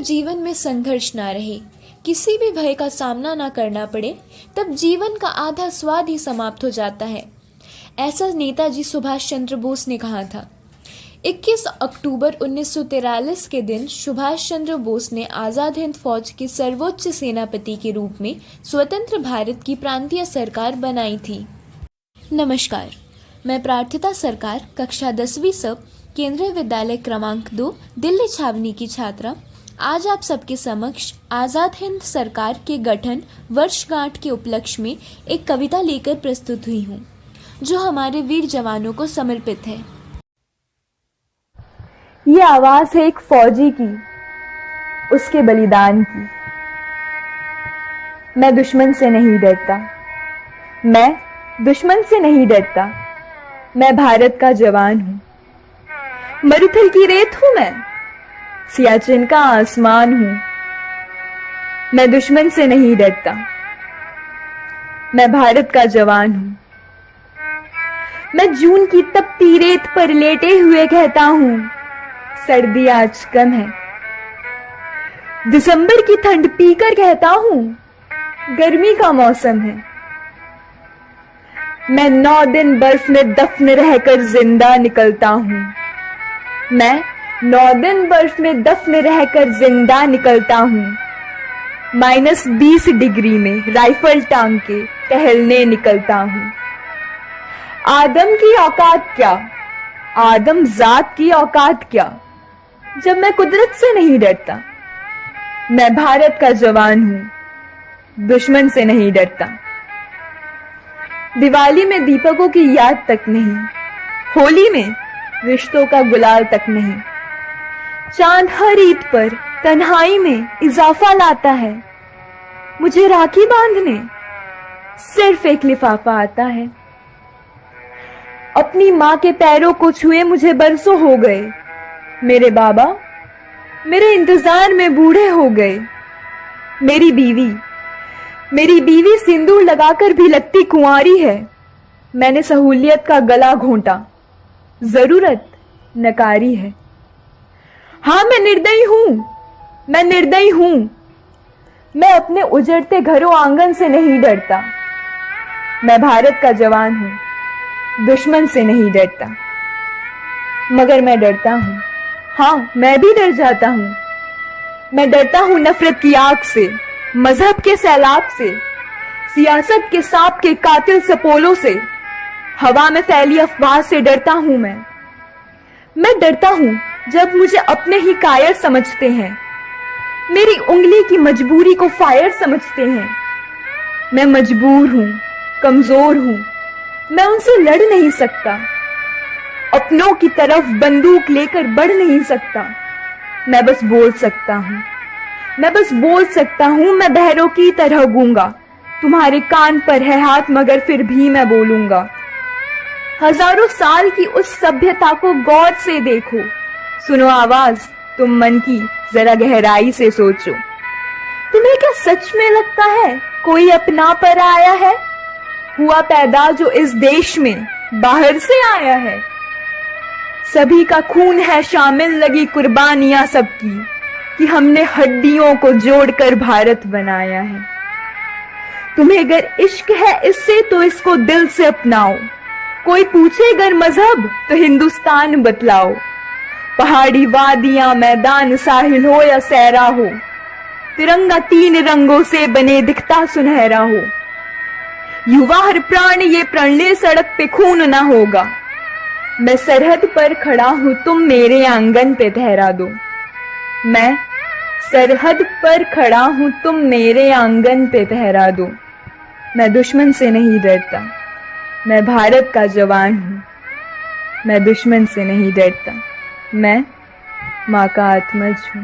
जीवन में संघर्ष ना रहे, किसी भी भय का सामना ना करना पड़े, तब जीवन का आधा स्वाद ही समाप्त हो जाता है। ऐसा नेताजी सुभाष चंद्र बोस ने कहा था। 21 अक्टूबर 1943 के दिन सुभाष चंद्र बोस ने आज़ाद हिंद फौज के सर्वोच्च सेनापति के रूप में स्वतंत्र भारत की प्रांतीय सरकार बनाई थी। नमस्कार, मैं प्रार्थिता सरकार, कक्षा 10वीं सब, केंद्रीय विद्यालय क्रमांक 2, दिल्ली छावनी की छात्रा, आज आप सबके समक्ष आज़ाद हिंद सरकार के गठन वर्षगांठ के उपलक्ष्य में एक कविता लेकर प्रस्तुत हुई हूँ, जो हमारे वीर जवानों को समर्पित है। ये आवाज है एक फौजी की, उसके बलिदान की। मैं दुश्मन से नहीं डरता, मैं दुश्मन से नहीं डरता, मैं भारत का जवान हूं। मरुथल की रेत हूं मैं, सियाचिन का आसमान हूं। मैं दुश्मन से नहीं डरता, मैं भारत का जवान हूं। मैं जून की तपती रेत पर लेटे हुए कहता हूं, सर्दी आज कम है। दिसंबर की ठंड पीकर कहता हूं, गर्मी का मौसम है। मैं 9 दिन बर्फ में दफन रहकर जिंदा निकलता हूं। मैं 9 दिन बर्फ में दफन रहकर जिंदा निकलता हूं। -20 डिग्री में राइफल टांग के टहलने निकलता हूं। आदम की औकात क्या, आदम जात की औकात क्या, जब मैं कुदरत से नहीं डरता। मैं भारत का जवान हूं, दुश्मन से नहीं डरता। दिवाली में दीपकों की याद तक नहीं, होली में रिश्तों का गुलाल तक नहीं। चांद हर ईद पर तन्हाई में इजाफा लाता है। मुझे राखी बांधने सिर्फ एक लिफाफा आता है। अपनी माँ के पैरों को छुए मुझे बरसों हो गए। मेरे बाबा मेरे इंतजार में बूढ़े हो गए। मेरी बीवी सिंदूर लगाकर भी लगती कुंवारी है। मैंने सहूलियत का गला घोंटा, जरूरत नकारी है। हाँ, मैं निर्दयी हूं। मैं अपने उजड़ते घरों आंगन से नहीं डरता। मैं भारत का जवान हूं, दुश्मन से नहीं डरता। मगर मैं डरता हूं, हाँ, मैं भी डर जाता हूं। मैं डरता हूं नफरत की आग से, मजहब के सैलाब से, सियासत के सांप के कातिल सपोलों से, हवा में फैली अफवाह से डरता हूं मैं डरता हूं जब मुझे अपने ही कायर समझते हैं, मेरी उंगली की मजबूरी को फायर समझते हैं। मैं मजबूर हूं, कमजोर हूं, मैं उनसे लड़ नहीं सकता। अपनों की तरफ बंदूक लेकर बढ़ नहीं सकता। मैं बस बोल सकता हूं, मैं बहरों की तरह गूंगा। तुम्हारे कान पर है हाथ, मगर फिर भी मैं बोलूंगा। हजारों साल की उस सभ्यता को गौर से देखो, सुनो आवाज तुम मन की, जरा गहराई से सोचो। तुम्हें क्या सच में लगता है कोई अपना पर आया है, हुआ पैदा जो इस देश में बाहर से आया है? सभी का खून है शामिल, लगी कुर्बानियां सबकी, कि हमने हड्डियों को जोड़कर भारत बनाया है। तुम्हें अगर इश्क है इससे तो इसको दिल से अपनाओ। कोई पूछे अगर मजहब तो हिंदुस्तान बतलाओ। पहाड़ी वादियां, मैदान, साहिल हो या सहरा हो, तिरंगा 3 रंगों से बने दिखता सुनहरा हो। युवा हर प्राण ये प्रण ले, सड़क पे खून ना होगा। मैं सरहद पर खड़ा हूं, तुम मेरे आंगन पे ठहरा दो। मैं सरहद पर खड़ा हूं, तुम मेरे आंगन पे ठहरा दो। मैं दुश्मन से नहीं डरता, मैं भारत का जवान हूं। मैं दुश्मन से नहीं डरता, मैं मां का आत्मज हूं।